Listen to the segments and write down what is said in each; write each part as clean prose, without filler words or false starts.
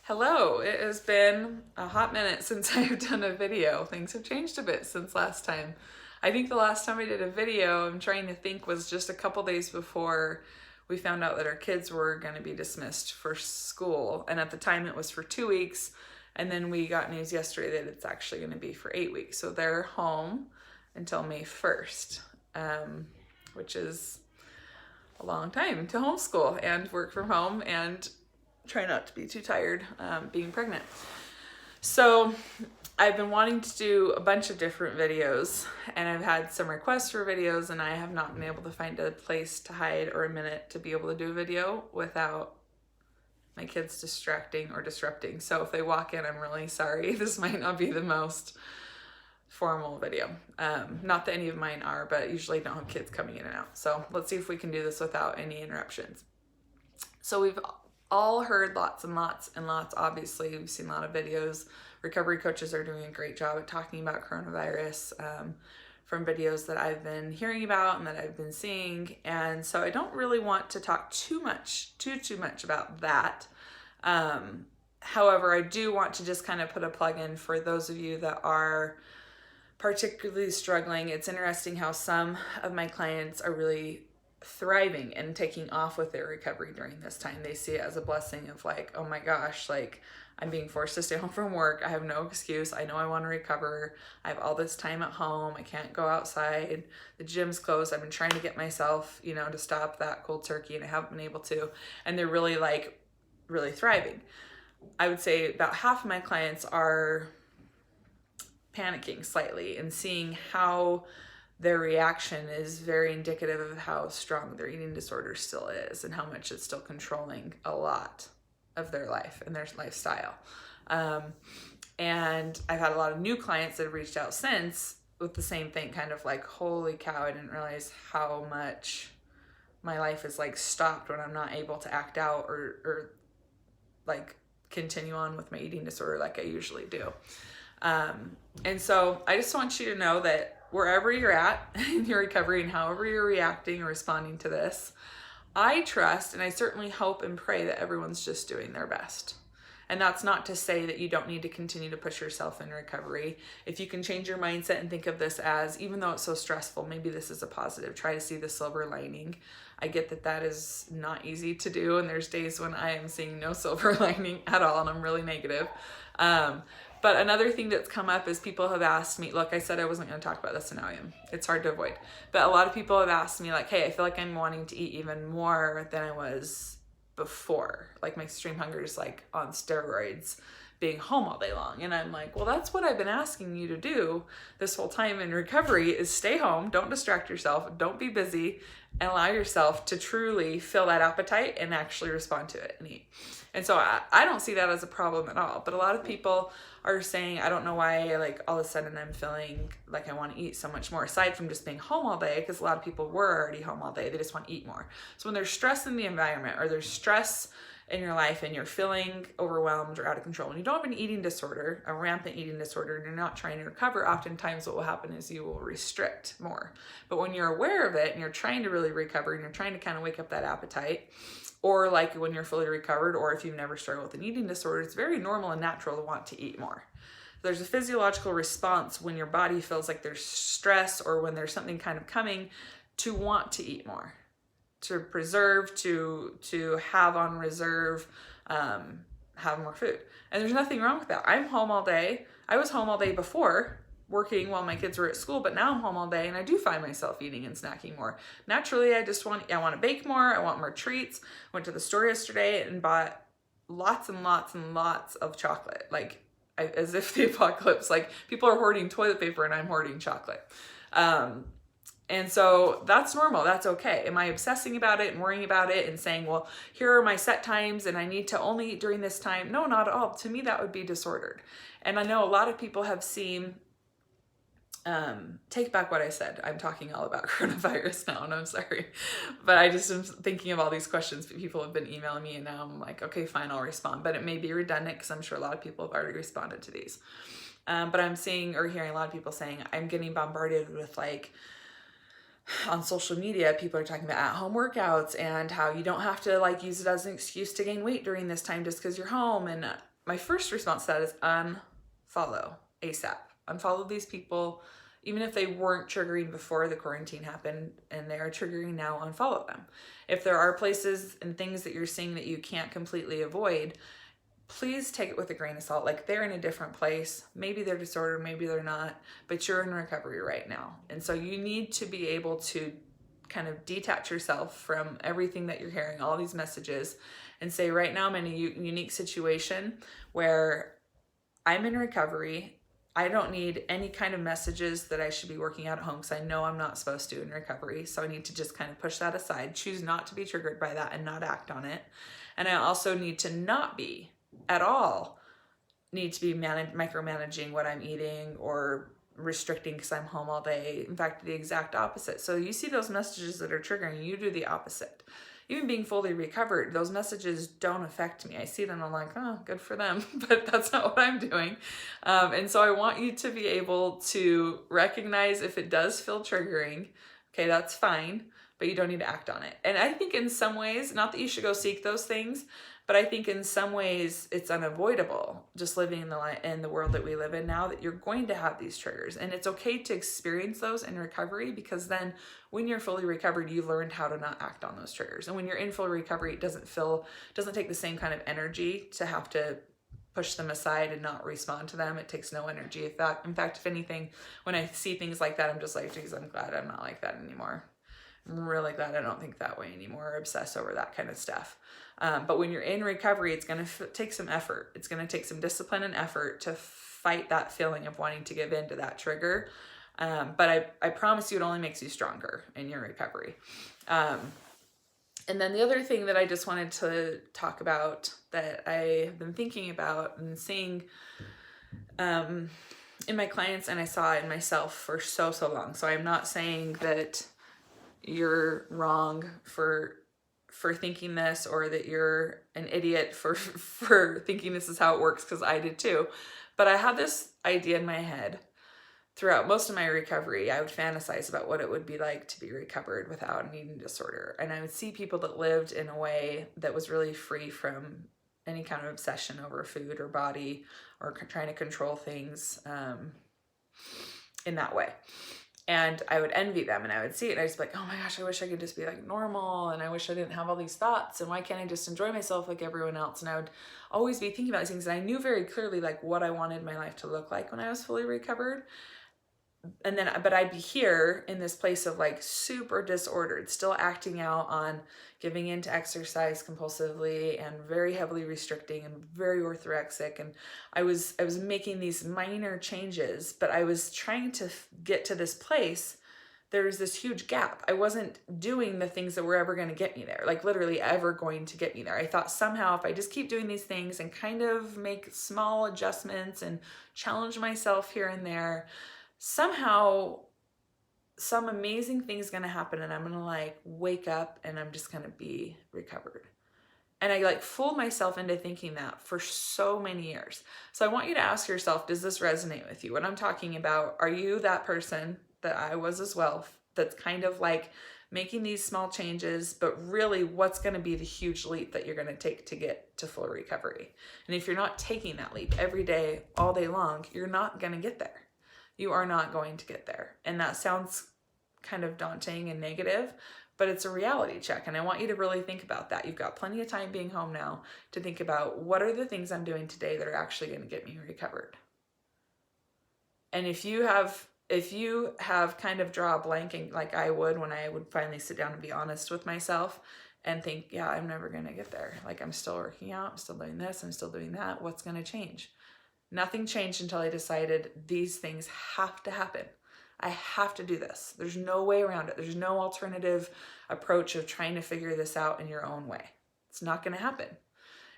Hello, it has been a hot minute since I've done a video. Things have changed a bit since last time. I think the last time I did a video, I'm trying to think, was just a couple days before we found out that our kids were going to be dismissed for school. And at the time it was for 2 weeks. And then we got news yesterday that it's actually going to be for 8 weeks. So they're home until May 1st, which is a long time to homeschool and work from home and try not to be too tired being pregnant. So I've been wanting to do a bunch of different videos, and I've had some requests for videos, and I have not been able to find a place to hide or a minute to be able to do a video without my kids distracting or disrupting. So if they walk in, I'm really sorry. This might not be the most formal video. Not that any of mine are, but usually don't have kids coming in and out. So let's see if we can do this without any interruptions. So we've all heard lots and lots and lots. Obviously, we've seen a lot of videos. Recovery coaches are doing a great job at talking about coronavirus from videos that I've been hearing about and that I've been seeing. And so I don't really want to talk too much about that. However, I do want to just kind of put a plug in for those of you that are particularly struggling. It's interesting how some of my clients are really thriving and taking off with their recovery during this time. They see it as a blessing of like, oh my gosh, like I'm being forced to stay home from work. I have no excuse. I know I want to recover. I have all this time at home. I can't go outside. The gym's closed. I've been trying to get myself, to stop that cold turkey, and I haven't been able to. And they're really thriving. I would say about half of my clients are panicking slightly and seeing how their reaction is very indicative of how strong their eating disorder still is and how much it's still controlling a lot of their life and their lifestyle. And I've had a lot of new clients that have reached out since with the same thing, kind of like, holy cow, I didn't realize how much my life is like stopped when I'm not able to act out or like continue on with my eating disorder like I usually do. And so I just want you to know that wherever you're at in your recovery and however you're reacting or responding to this, I trust and I certainly hope and pray that everyone's just doing their best. And that's not to say that you don't need to continue to push yourself in recovery. If you can change your mindset and think of this as, even though it's so stressful, maybe this is a positive. Try to see the silver lining. I get that that is not easy to do, and there's days when I am seeing no silver lining at all, and I'm really negative. But another thing that's come up is people have asked me, look, I said I wasn't going to talk about this, and now I am. It's hard to avoid. But a lot of people have asked me, like, hey, I feel like I'm wanting to eat even more than I was before. Like, my extreme hunger is like on steroids, being home all day long. And I'm like, well, that's what I've been asking you to do this whole time in recovery, is stay home, don't distract yourself, don't be busy, and allow yourself to truly feel that appetite and actually respond to it and eat. And so I don't see that as a problem at all. But a lot of people are saying, I don't know why, like, all of a sudden I'm feeling like I want to eat so much more, aside from just being home all day, because a lot of people were already home all day. They just want to eat more. So when there's stress in the environment, or there's stress in your life and you're feeling overwhelmed or out of control, and you don't have an eating disorder, a rampant eating disorder, and you're not trying to recover, oftentimes what will happen is you will restrict more. But when you're aware of it and you're trying to really recover and you're trying to kind of wake up that appetite, or like when you're fully recovered, or if you've never struggled with an eating disorder, it's very normal and natural to want to eat more. There's a physiological response when your body feels like there's stress or when there's something kind of coming to want to eat more, to preserve, to have on reserve, have more food. And there's nothing wrong with that. I'm home all day. I was home all day before, working while my kids were at school, but now I'm home all day and I do find myself eating and snacking more. Naturally, I want to bake more. I want more treats. Went to the store yesterday and bought lots and lots and lots of chocolate, as if the apocalypse, like people are hoarding toilet paper and I'm hoarding chocolate. And so that's normal. That's okay. Am I obsessing about it and worrying about it and saying, well, here are my set times and I need to only eat during this time? No, not at all. To me, that would be disordered. And I know a lot of people have seen, take back what I said. I'm talking all about coronavirus now, and I'm sorry. But I just am thinking of all these questions people have been emailing me, and now I'm like, okay, fine, I'll respond. But it may be redundant because I'm sure a lot of people have already responded to these. But I'm seeing or hearing a lot of people saying, I'm getting bombarded with, like, on social media, people are talking about at-home workouts and how you don't have to like use it as an excuse to gain weight during this time just because you're home. And my first response to that is unfollow ASAP. Unfollow these people, even if they weren't triggering before the quarantine happened and they are triggering now, unfollow them. If there are places and things that you're seeing that you can't completely avoid, please take it with a grain of salt. Like, they're in a different place. Maybe they're disordered, maybe they're not, but you're in recovery right now. And so you need to be able to kind of detach yourself from everything that you're hearing, all these messages, and say, right now I'm in a unique situation where I'm in recovery. I don't need any kind of messages that I should be working out at home, because I know I'm not supposed to in recovery. So I need to just kind of push that aside, choose not to be triggered by that and not act on it. And I also need to not be at all need to be micromanaging what I'm eating or restricting because I'm home all day. In fact, the exact opposite. So you see those messages that are triggering, you do the opposite. Even being fully recovered, those messages don't affect me. I see them, I'm like, oh, good for them, but that's not what I'm doing. And so I want you to be able to recognize if it does feel triggering, okay, that's fine, but you don't need to act on it. And I think in some ways, not that you should go seek those things, but I think in some ways it's unavoidable just living in the world that we live in now, that you're going to have these triggers. And it's okay to experience those in recovery, because then when you're fully recovered, you learned how to not act on those triggers. And when you're in full recovery, it doesn't take the same kind of energy to have to push them aside and not respond to them. It takes no energy. In fact, if anything, when I see things like that, I'm just like, geez, I'm glad I'm not like that anymore. I'm really glad I don't think that way anymore or obsess over that kind of stuff. But when you're in recovery, it's going to take some effort. It's going to take some discipline and effort to fight that feeling of wanting to give in to that trigger. But I promise you, it only makes you stronger in your recovery. And then the other thing that I just wanted to talk about that I've been thinking about and seeing in my clients, and I saw it in myself for so long. So I'm not saying that you're wrong for thinking this, or that you're an idiot for thinking this is how it works, because I did too. But I had this idea in my head throughout most of my recovery. I would fantasize about what it would be like to be recovered without an eating disorder. And I would see people that lived in a way that was really free from any kind of obsession over food or body, or trying to control things in that way. And I would envy them, and I would see it, and I was like, oh my gosh, I wish I could just be like normal, and I wish I didn't have all these thoughts, and why can't I just enjoy myself like everyone else? And I would always be thinking about these things, and I knew very clearly like what I wanted my life to look like when I was fully recovered. And then, but I'd be here in this place of like super disordered, still acting out on giving into exercise compulsively and very heavily restricting and very orthorexic. And I was making these minor changes, but I was trying to get to this place. There was this huge gap. I wasn't doing the things that were ever going to get me there, like literally ever going to get me there. I thought somehow if I just keep doing these things and kind of make small adjustments and challenge myself here and there, somehow some amazing thing's gonna happen, and I'm gonna like wake up and I'm just gonna be recovered. And I like fooled myself into thinking that for so many years. So I want you to ask yourself, does this resonate with you? What I'm talking about, are you that person that I was as well, that's kind of like making these small changes, but really what's going to be the huge leap that you're going to take to get to full recovery? And if you're not taking that leap every day, all day long, you're not going to get there. You are not going to get there. And that sounds kind of daunting and negative, but it's a reality check. And I want you to really think about that. You've got plenty of time being home now to think about, what are the things I'm doing today that are actually going to get me recovered? And if you have kind of draw a blank, like I would when I would finally sit down and be honest with myself and think, yeah, I'm never going to get there. Like, I'm still working out, I'm still doing this, I'm still doing that. What's going to change? Nothing changed until I decided these things have to happen. I have to do this. There's no way around it. There's no alternative approach of trying to figure this out in your own way. It's not going to happen.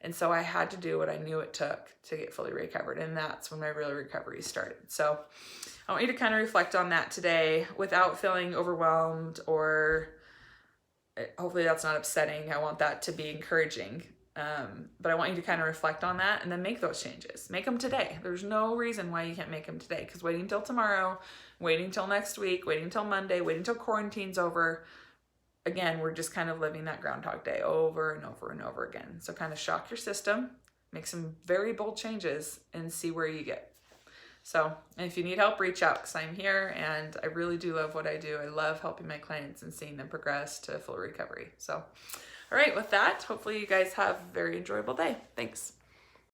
And so I had to do what I knew it took to get fully recovered. And that's when my real recovery started. So I want you to kind of reflect on that today without feeling overwhelmed, or hopefully that's not upsetting. I want that to be encouraging. But I want you to kind of reflect on that and then make those changes. Make them today. There's no reason why you can't make them today, because waiting till tomorrow, waiting till next week, waiting till Monday, waiting till quarantine's over, again, we're just kind of living that Groundhog Day over and over and over again. So kind of shock your system, make some very bold changes and see where you get. So if you need help, reach out, because I'm here and I really do love what I do. I love helping my clients and seeing them progress to full recovery. So, all right, with that, hopefully you guys have a very enjoyable day. Thanks.